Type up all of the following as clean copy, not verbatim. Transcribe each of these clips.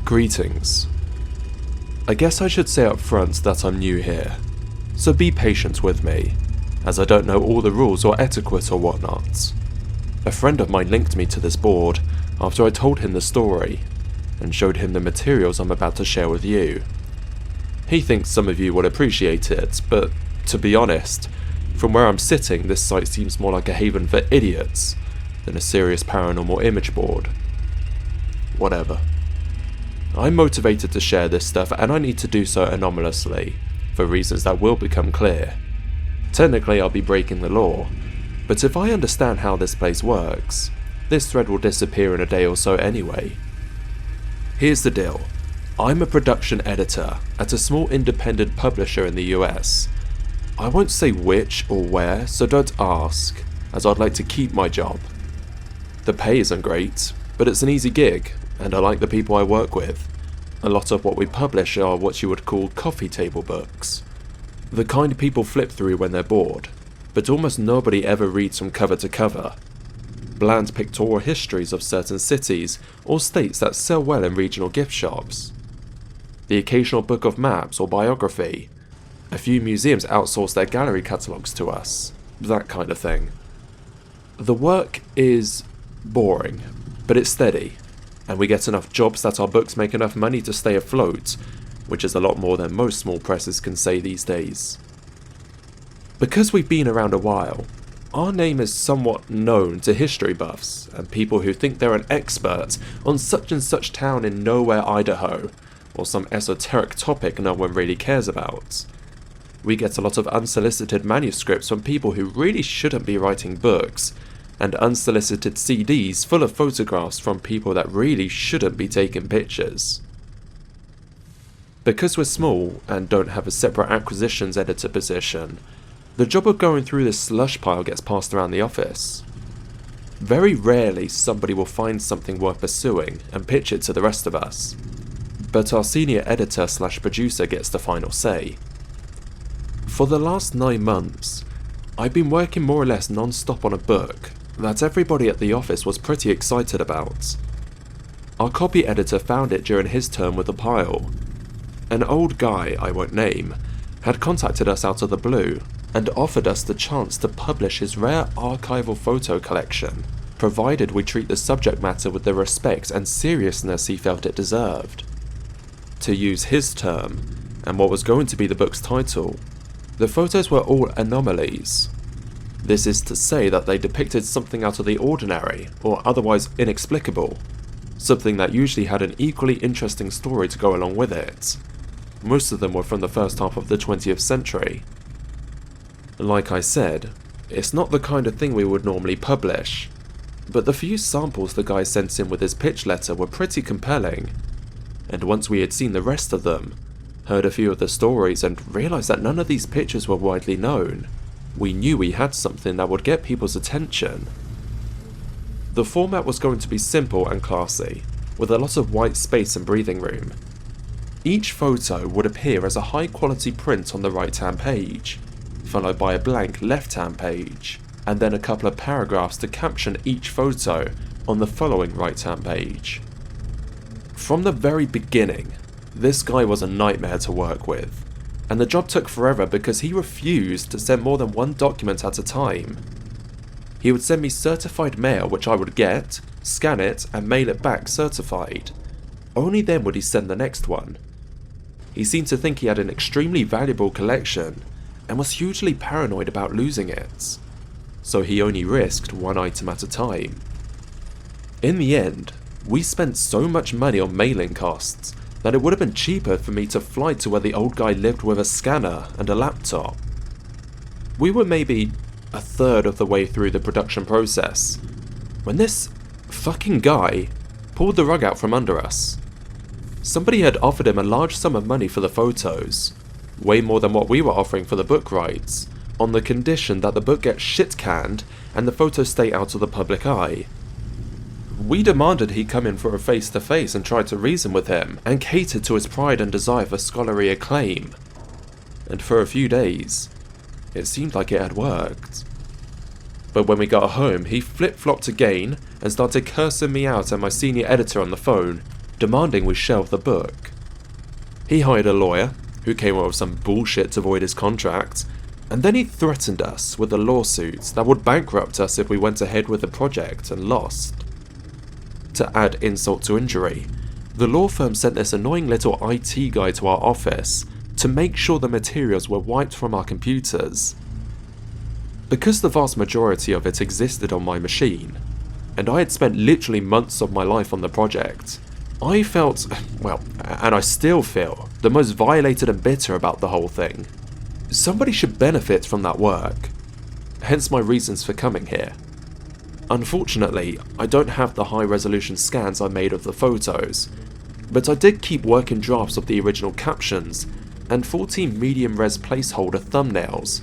Greetings. I guess I should say up front that I'm new here, so be patient with me, as I don't know all the rules or etiquette or whatnot. A friend of mine linked me to this board after I told him the story, and showed him the materials I'm about to share with you. He thinks some of you would appreciate it, but to be honest, from where I'm sitting, this site seems more like a haven for idiots than a serious paranormal image board. Whatever. I'm motivated to share this stuff, and I need to do so anomalously, for reasons that will become clear. Technically I'll be breaking the law, but if I understand how this place works, this thread will disappear in a day or so anyway. Here's the deal. I'm a production editor at a small independent publisher in the US. I won't say which or where, so don't ask, as I'd like to keep my job. The pay isn't great, but it's an easy gig, and I like the people I work with. A lot of what we publish are what you would call coffee table books. The kind people flip through when they're bored, but almost nobody ever reads from cover to cover. Bland pictorial histories of certain cities or states that sell well in regional gift shops. The occasional book of maps or biography. A few museums outsource their gallery catalogues to us. That kind of thing. The work is boring, but it's steady, and we get enough jobs that our books make enough money to stay afloat, which is a lot more than most small presses can say these days. Because we've been around a while, our name is somewhat known to history buffs and people who think they're an expert on such and such town in nowhere, Idaho, or some esoteric topic no one really cares about. We get a lot of unsolicited manuscripts from people who really shouldn't be writing books, and unsolicited CDs full of photographs from people that really shouldn't be taking pictures. Because we're small and don't have a separate acquisitions editor position, the job of going through this slush pile gets passed around the office. Very rarely somebody will find something worth pursuing and pitch it to the rest of us, but our senior editor / producer gets the final say. For the last 9 months, I've been working more or less non-stop on a book that everybody at the office was pretty excited about. Our copy editor found it during his term with the pile. An old guy, I won't name, had contacted us out of the blue and offered us the chance to publish his rare archival photo collection, provided we treat the subject matter with the respect and seriousness he felt it deserved. To use his term, and what was going to be the book's title, the photos were all anomalies. This is to say that they depicted something out of the ordinary, or otherwise inexplicable, something that usually had an equally interesting story to go along with it. Most of them were from the first half of the 20th century. Like I said, it's not the kind of thing we would normally publish, but the few samples the guy sent in with his pitch letter were pretty compelling, and once we had seen the rest of them, heard a few of the stories and realised that none of these pictures were widely known, we knew we had something that would get people's attention. The format was going to be simple and classy, with a lot of white space and breathing room. Each photo would appear as a high quality print on the right hand page, followed by a blank left hand page, and then a couple of paragraphs to caption each photo on the following right hand page. From the very beginning, this guy was a nightmare to work with, and the job took forever because he refused to send more than one document at a time. He would send me certified mail which I would get, scan it, and mail it back certified. Only then would he send the next one. He seemed to think he had an extremely valuable collection, and was hugely paranoid about losing it, so he only risked one item at a time. In the end, we spent so much money on mailing costs that it would have been cheaper for me to fly to where the old guy lived with a scanner and a laptop. We were maybe a third of the way through the production process, when this fucking guy pulled the rug out from under us. Somebody had offered him a large sum of money for the photos, way more than what we were offering for the book rights, on the condition that the book gets shit-canned and the photos stay out of the public eye. We demanded he come in for a face-to-face and tried to reason with him, and catered to his pride and desire for scholarly acclaim. And for a few days, it seemed like it had worked. But when we got home, he flip-flopped again and started cursing me out and my senior editor on the phone, demanding we shelve the book. He hired a lawyer, who came up with some bullshit to avoid his contract, and then he threatened us with a lawsuit that would bankrupt us if we went ahead with the project and lost. To add insult to injury, the law firm sent this annoying little IT guy to our office to make sure the materials were wiped from our computers. Because the vast majority of it existed on my machine, and I had spent literally months of my life on the project, I felt, well, and I still feel, the most violated and bitter about the whole thing. Somebody should benefit from that work, hence my reasons for coming here. Unfortunately, I don't have the high resolution scans I made of the photos, but I did keep working drafts of the original captions and 14 medium res placeholder thumbnails.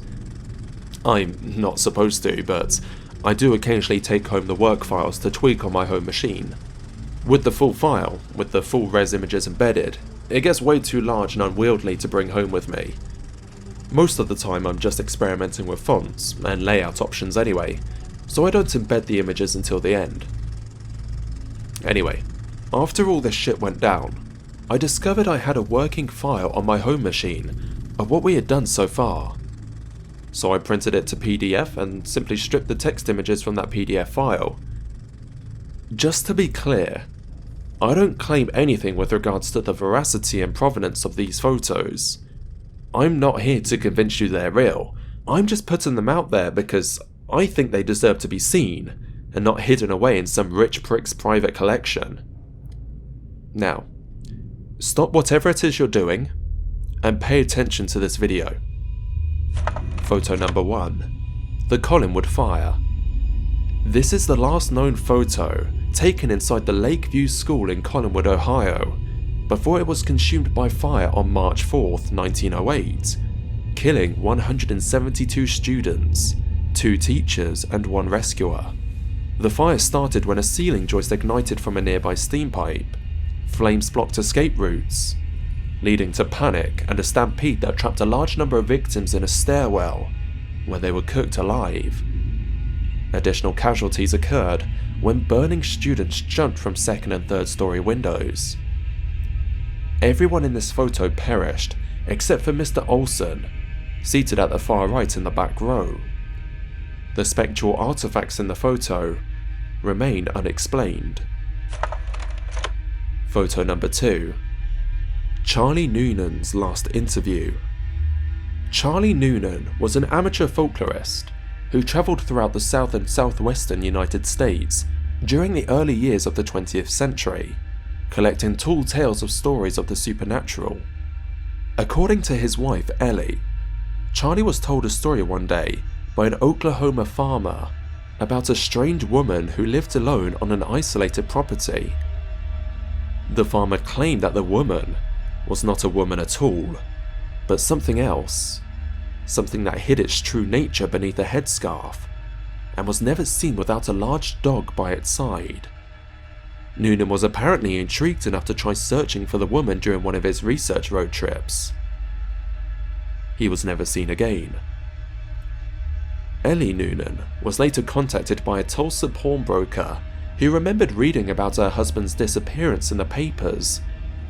I'm not supposed to, but I do occasionally take home the work files to tweak on my home machine. With the full file, with the full res images embedded, it gets way too large and unwieldy to bring home with me. Most of the time I'm just experimenting with fonts and layout options anyway, so I don't embed the images until the end. Anyway, after all this shit went down, I discovered I had a working file on my home machine of what we had done so far. So I printed it to PDF and simply stripped the text images from that PDF file. Just to be clear, I don't claim anything with regards to the veracity and provenance of these photos. I'm not here to convince you they're real, I'm just putting them out there because I think they deserve to be seen, and not hidden away in some rich prick's private collection. Now, stop whatever it is you're doing, and pay attention to this video. Photo number 1. The Collinwood Fire. This is the last known photo taken inside the Lakeview School in Collinwood, Ohio, before it was consumed by fire on March 4th, 1908, killing 172 students, 2 teachers and 1 rescuer. The fire started when a ceiling joist ignited from a nearby steam pipe. Flames blocked escape routes, leading to panic and a stampede that trapped a large number of victims in a stairwell, where they were cooked alive. Additional casualties occurred when burning students jumped from 2nd and 3rd story windows. Everyone in this photo perished except for Mr. Olsen, seated at the far right in the back row. The spectral artifacts in the photo remain unexplained. Photo number 2. Charlie Noonan's last interview. Charlie Noonan was an amateur folklorist who travelled throughout the south and southwestern United States during the early years of the 20th century, collecting tall tales of stories of the supernatural. According to his wife Ellie, Charlie was told a story one day by an Oklahoma farmer about a strange woman who lived alone on an isolated property. The farmer claimed that the woman was not a woman at all, but something else, something that hid its true nature beneath a headscarf, and was never seen without a large dog by its side. Noonan was apparently intrigued enough to try searching for the woman during one of his research road trips. He was never seen again. Ellie Noonan was later contacted by a Tulsa pawnbroker who remembered reading about her husband's disappearance in the papers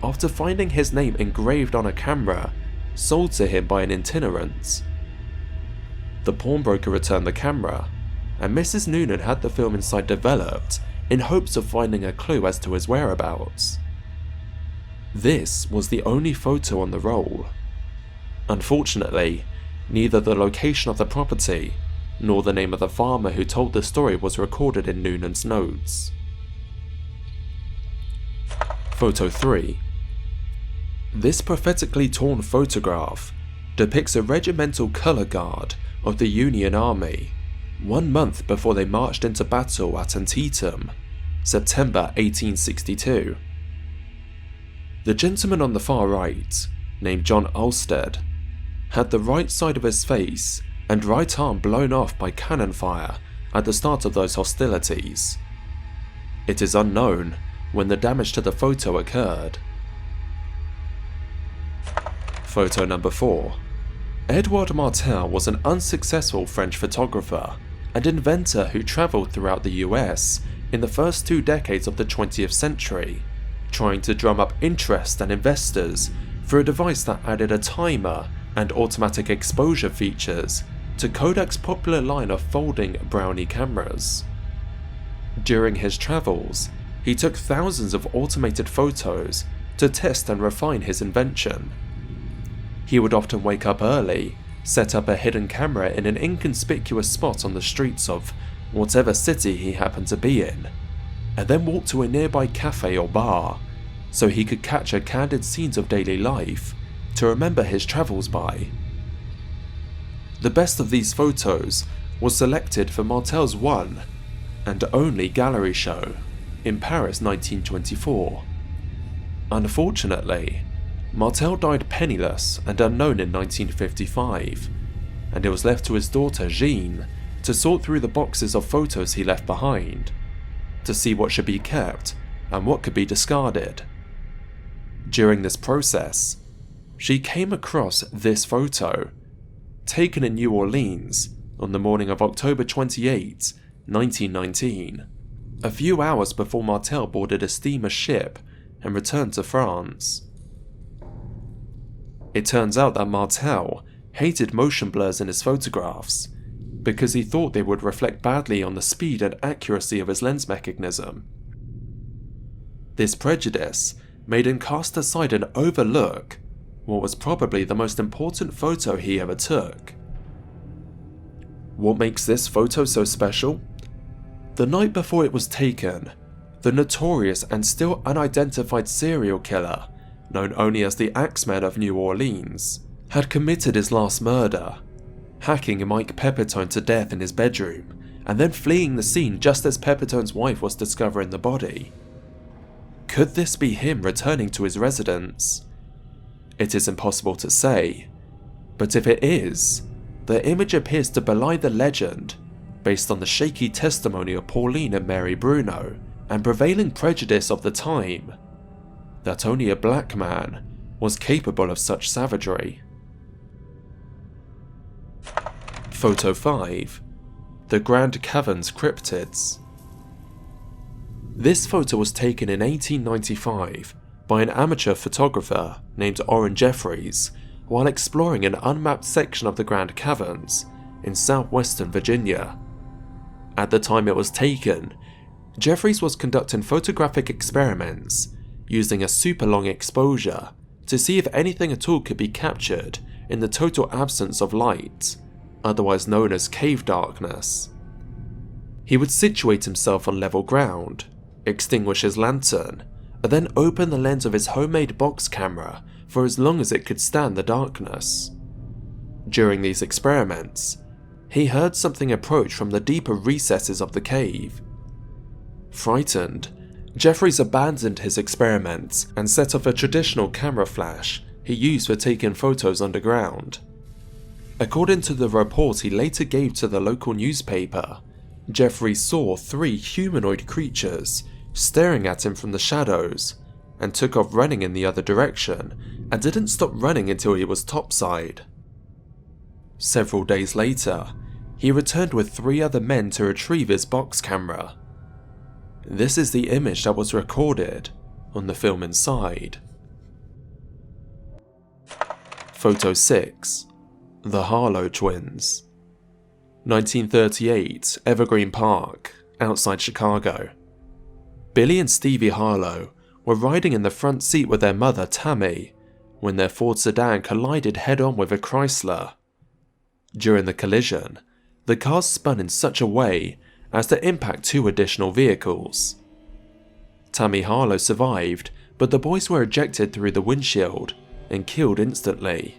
after finding his name engraved on a camera sold to him by an itinerant. The pawnbroker returned the camera, and Mrs. Noonan had the film inside developed in hopes of finding a clue as to his whereabouts. This was the only photo on the roll. Unfortunately, neither the location of the property nor the name of the farmer who told the story was recorded in Noonan's notes. Photo 3. This prophetically torn photograph depicts a regimental colour guard of the Union Army 1 month before they marched into battle at Antietam, September 1862. The gentleman on the far right, named John Alstead, had the right side of his face and right arm blown off by cannon fire at the start of those hostilities. It is unknown when the damage to the photo occurred. Photo number 4. Edouard Martel was an unsuccessful French photographer and inventor who travelled throughout the US in the first 2 decades of the 20th century, trying to drum up interest and investors through a device that added a timer and automatic exposure features to Kodak's popular line of folding brownie cameras. During his travels, he took thousands of automated photos to test and refine his invention. He would often wake up early, set up a hidden camera in an inconspicuous spot on the streets of whatever city he happened to be in, and then walk to a nearby cafe or bar so he could capture candid scenes of daily life to remember his travels by. The best of these photos was selected for Martel's one and only gallery show in Paris 1924. Unfortunately, Martel died penniless and unknown in 1955, and it was left to his daughter Jean to sort through the boxes of photos he left behind, to see what should be kept and what could be discarded. During this process, she came across this photo, taken in New Orleans on the morning of October 28, 1919, a few hours before Martel boarded a steamer ship and returned to France. It turns out that Martel hated motion blurs in his photographs because he thought they would reflect badly on the speed and accuracy of his lens mechanism. This prejudice made him cast aside and overlook what was probably the most important photo he ever took. What makes this photo so special? The night before it was taken, the notorious and still unidentified serial killer, known only as the Axeman of New Orleans, had committed his last murder, hacking Mike Pepitone to death in his bedroom, and then fleeing the scene just as Pepitone's wife was discovering the body. Could this be him returning to his residence? It is impossible to say, but if it is, the image appears to belie the legend based on the shaky testimony of Pauline and Mary Bruno and prevailing prejudice of the time that only a black man was capable of such savagery. Photo 5. The Grand Caverns Cryptids. This photo was taken in 1895 by an amateur photographer named Orrin Jeffries while exploring an unmapped section of the Grand Caverns in southwestern Virginia. At the time it was taken, Jeffries was conducting photographic experiments using a super long exposure to see if anything at all could be captured in the total absence of light, otherwise known as cave darkness. He would situate himself on level ground, extinguish his lantern, and then open the lens of his homemade box camera for as long as it could stand the darkness. During these experiments, he heard something approach from the deeper recesses of the cave. Frightened, Jeffries abandoned his experiments and set off a traditional camera flash he used for taking photos underground. According to the report he later gave to the local newspaper, Jeffries saw 3 humanoid creatures staring at him from the shadows and took off running in the other direction and didn't stop running until he was topside. Several days later, he returned with 3 other men to retrieve his box camera. This is the image that was recorded on the film inside. Photo 6. The Harlow Twins. 1938, Evergreen Park, outside Chicago. Billy and Stevie Harlow were riding in the front seat with their mother Tammy when their Ford sedan collided head-on with a Chrysler. During the collision, the cars spun in such a way as to impact 2 additional vehicles. Tammy Harlow survived, but the boys were ejected through the windshield and killed instantly.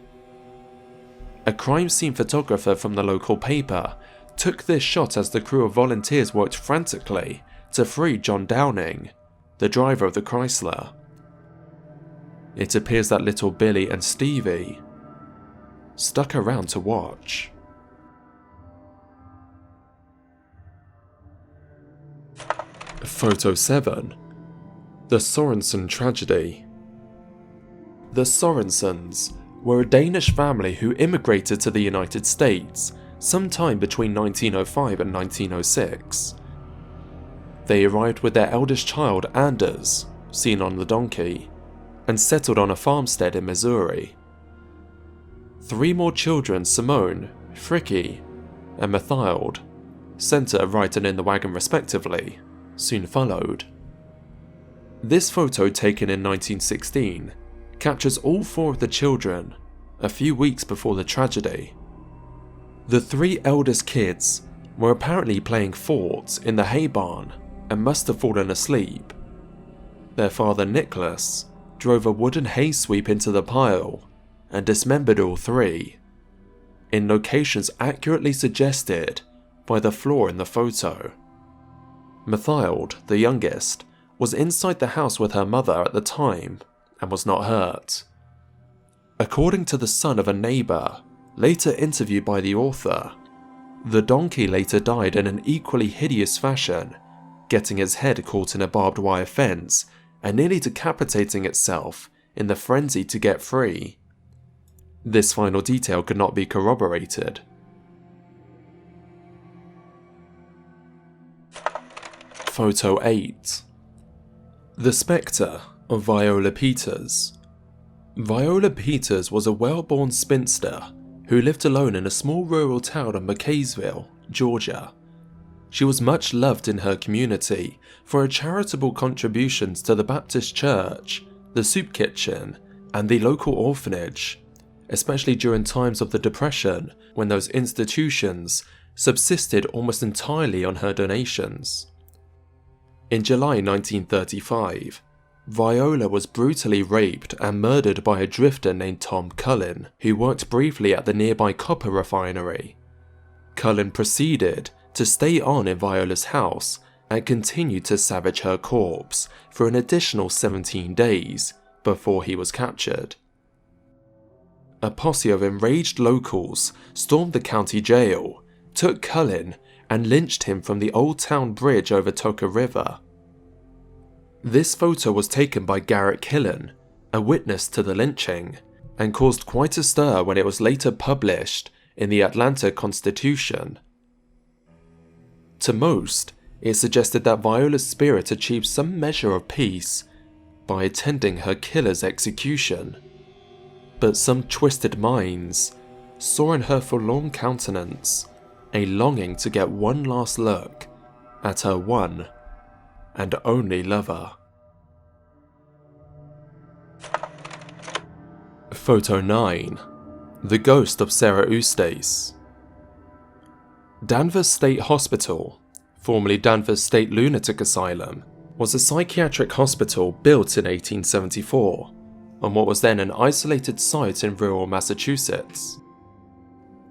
A crime scene photographer from the local paper took this shot as the crew of volunteers worked frantically to free John Downing, the driver of the Chrysler. It appears that little Billy and Stevie stuck around to watch. Photo 7. The Sorensen Tragedy. The Sorensens were a Danish family who immigrated to the United States sometime between 1905 and 1906. They arrived with their eldest child Anders, seen on the donkey, and settled on a farmstead in Missouri. 3 more children, Simone, Frickie, and Mathilde, Center, right, and in the wagon respectively, soon followed. This photo, taken in 1916, captures all 4 of the children a few weeks before the tragedy. The 3 eldest kids were apparently playing fort in the hay barn and must have fallen asleep. Their father, Nicholas, drove a wooden hay sweep into the pile and dismembered all 3, in locations accurately suggested by the floor in the photo. Mathilde, the youngest, was inside the house with her mother at the time and was not hurt. According to the son of a neighbour, later interviewed by the author, the donkey later died in an equally hideous fashion, getting its head caught in a barbed wire fence and nearly decapitating itself in the frenzy to get free. This final detail could not be corroborated. Photo 8. The Spectre of Viola Peters. Viola Peters was a well-born spinster who lived alone in a small rural town of McKaysville, Georgia. She was much loved in her community for her charitable contributions to the Baptist church, the soup kitchen, and the local orphanage, especially during times of the Depression when those institutions subsisted almost entirely on her donations. In July 1935, Viola was brutally raped and murdered by a drifter named Tom Cullen, who worked briefly at the nearby copper refinery. Cullen proceeded to stay on in Viola's house and continued to savage her corpse for an additional 17 days before he was captured. A posse of enraged locals stormed the county jail, took Cullen, and lynched him from the Old Town Bridge over Toka River. This photo was taken by Garrett Killen, a witness to the lynching, and caused quite a stir when it was later published in the Atlanta Constitution. To most, it suggested that Viola's spirit achieved some measure of peace by attending her killer's execution. But some twisted minds saw in her forlorn countenance a longing to get one last look at her one and only lover. Photo 9. The Ghost of Sarah Eustace. Danvers State Hospital, formerly Danvers State Lunatic Asylum, was a psychiatric hospital built in 1874 on what was then an isolated site in rural Massachusetts.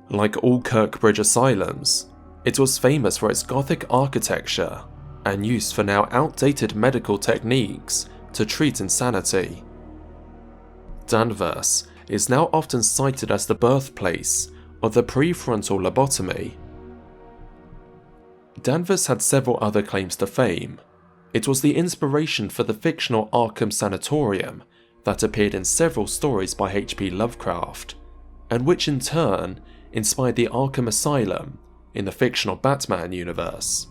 Like all Kirkbridge asylums, it was famous for its Gothic architecture and use for now outdated medical techniques to treat insanity. Danvers is now often cited as the birthplace of the prefrontal lobotomy. Danvers had several other claims to fame. It was the inspiration for the fictional Arkham Sanatorium that appeared in several stories by H.P. Lovecraft, and which in turn inspired the Arkham Asylum in the fictional Batman universe.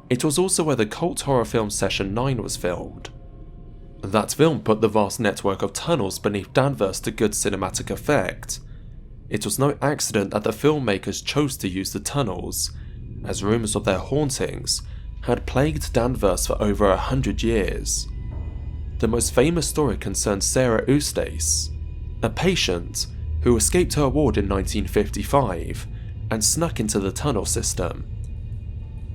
It was also where the cult horror film Session 9 was filmed. That film put the vast network of tunnels beneath Danvers to good cinematic effect. It was no accident that the filmmakers chose to use the tunnels, as rumours of their hauntings had plagued Danvers for over 100 years. The most famous story concerns Sarah Eustace, a patient who escaped her ward in 1955 and snuck into the tunnel system.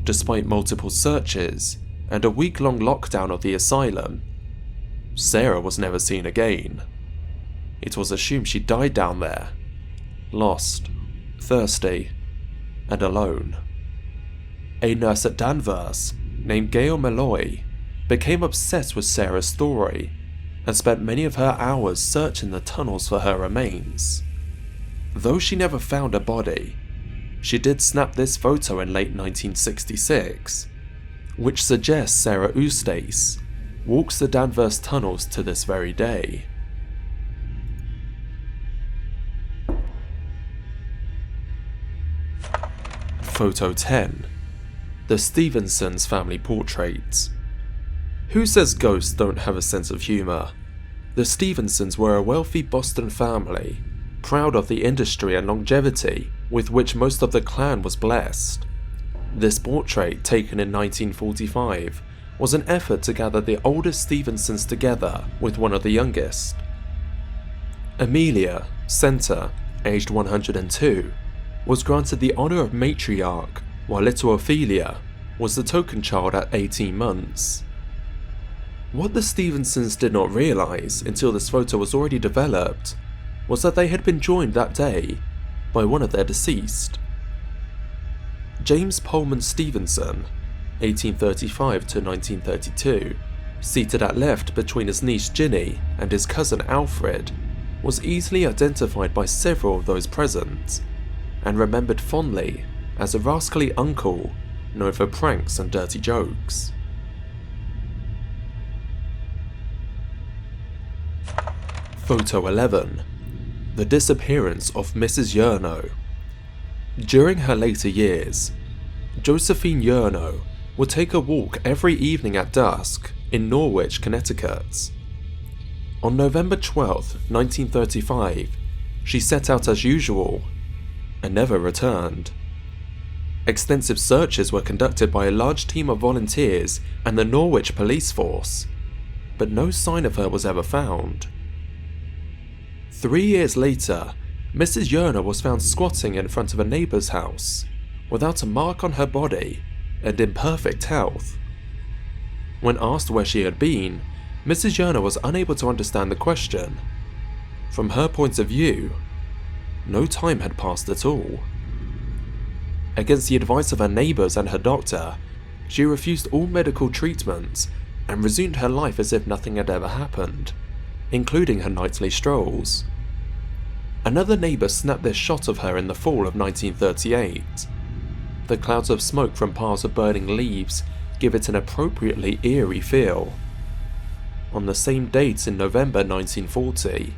Despite multiple searches and a week-long lockdown of the asylum, Sarah was never seen again. It was assumed she died down there, lost, thirsty, and alone. A nurse at Danvers, named Gail Malloy, became obsessed with Sarah's story and spent many of her hours searching the tunnels for her remains. Though she never found a body, she did snap this photo in late 1966, which suggests Sarah Eustace walks the Danvers tunnels to this very day. Photo 10. The Stevenson's family portraits. Who says ghosts don't have a sense of humour? The Stevensons were a wealthy Boston family, proud of the industry and longevity with which most of the clan was blessed. This portrait, taken in 1945, was an effort to gather the oldest Stevensons together with one of the youngest. Amelia, centre, aged 102, was granted the honour of matriarch, while little Ophelia was the token child at 18 months. What the Stevensons did not realise until this photo was already developed was that they had been joined that day by one of their deceased. James Pullman Stevenson, 1835 to 1932, seated at left between his niece Ginny and his cousin Alfred, was easily identified by several of those present, and remembered fondly as a rascally uncle known for pranks and dirty jokes. Photo 11. The Disappearance of Mrs Yano. During her later years, Josephine Yano would take a walk every evening at dusk in Norwich, Connecticut. On November 12, 1935, she set out as usual and never returned. Extensive searches were conducted by a large team of volunteers and the Norwich police force, but no sign of her was ever found. 3 years later, Mrs Yano was found squatting in front of a neighbour's house, without a mark on her body and in perfect health. When asked where she had been, Mrs Yano was unable to understand the question. From her point of view, no time had passed at all. Against the advice of her neighbours and her doctor, she refused all medical treatment and resumed her life as if nothing had ever happened, including her nightly strolls. Another neighbour snapped this shot of her in the fall of 1938. The clouds of smoke from piles of burning leaves give it an appropriately eerie feel. On the same date in November 1940,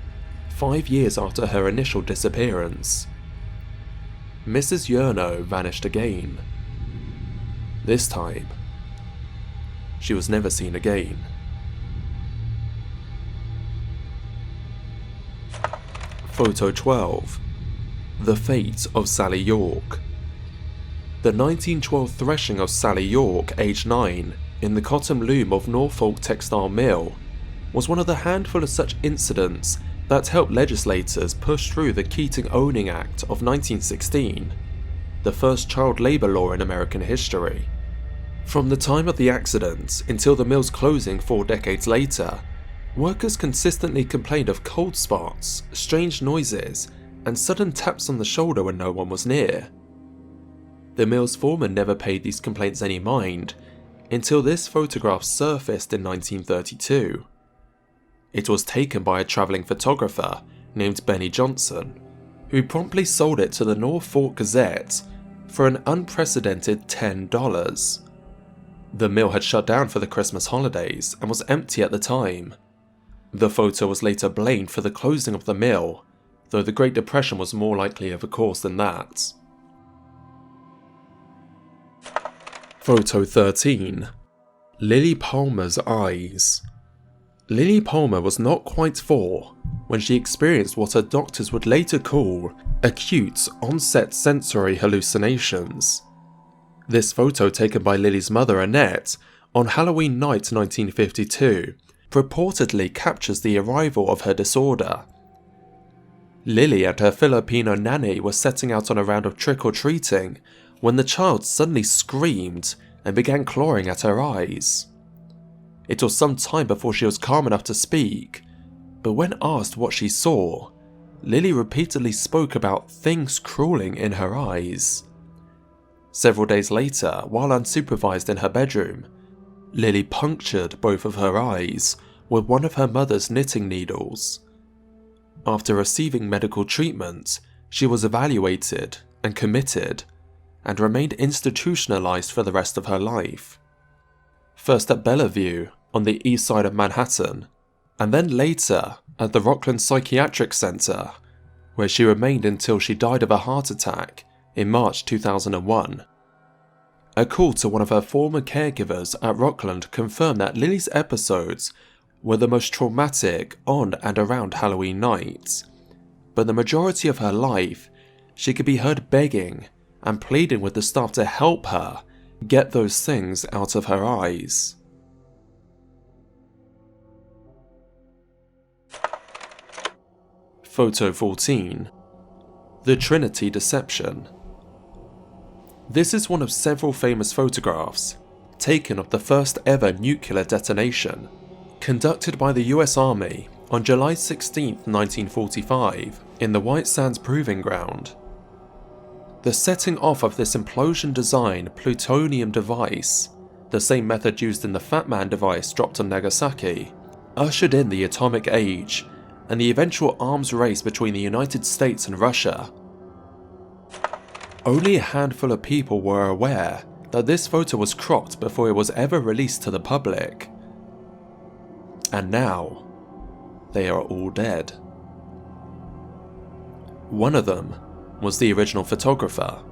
5 years after her initial disappearance, Mrs Yano vanished again. This time, she was never seen again. Photo 12. The Fate of Sally York. The 1912 threshing of Sally York, aged 9, in the cotton loom of Norfolk Textile Mill was one of the handful of such incidents that helped legislators push through the Keating-Owning Act of 1916, the first child labour law in American history. From the time of the accident until the mill's closing 4 decades later, workers consistently complained of cold spots, strange noises, and sudden taps on the shoulder when no one was near. The mill's foreman never paid these complaints any mind until this photograph surfaced in 1932. It was taken by a travelling photographer named Benny Johnson, who promptly sold it to the Norfolk Gazette for an unprecedented $10. The mill had shut down for the Christmas holidays and was empty at the time. The photo was later blamed for the closing of the mill, though the Great Depression was more likely of a cause than that. Photo 13. Lily Palmer's Eyes. Lily Palmer was not quite 4 when she experienced what her doctors would later call acute onset sensory hallucinations. This photo, taken by Lily's mother Annette on Halloween night 1952, purportedly captures the arrival of her disorder. Lily and her Filipino nanny were setting out on a round of trick-or-treating when the child suddenly screamed and began clawing at her eyes. It was some time before she was calm enough to speak, but when asked what she saw, Lily repeatedly spoke about things crawling in her eyes. Several days later, while unsupervised in her bedroom, Lily punctured both of her eyes with one of her mother's knitting needles. After receiving medical treatment, she was evaluated and committed, and remained institutionalized for the rest of her life. First at Bellevue, on the east side of Manhattan, and then later at the Rockland Psychiatric Center, where she remained until she died of a heart attack in March 2001. A call to one of her former caregivers at Rockland confirmed that Lily's episodes were the most traumatic on and around Halloween night, but the majority of her life, she could be heard begging and pleading with the staff to help her get those things out of her eyes. Photo 14. The Trinity Deception. This is one of several famous photographs taken of the first ever nuclear detonation, conducted by the US Army on July 16, 1945, in the White Sands Proving Ground. The setting off of this implosion-designed plutonium device, the same method used in the Fat Man device dropped on Nagasaki, ushered in the atomic age and the eventual arms race between the United States and Russia. Only a handful of people were aware that this photo was cropped before it was ever released to the public. And now, they are all dead. One of them was the original photographer,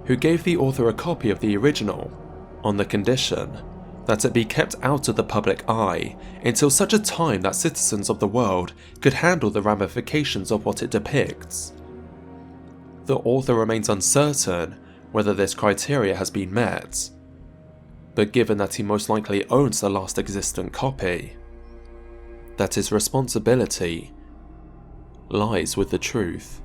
who gave the author a copy of the original on the condition that it be kept out of the public eye until such a time that citizens of the world could handle the ramifications of what it depicts. The author remains uncertain whether this criteria has been met, but given that he most likely owns the last existent copy, that his responsibility lies with the truth.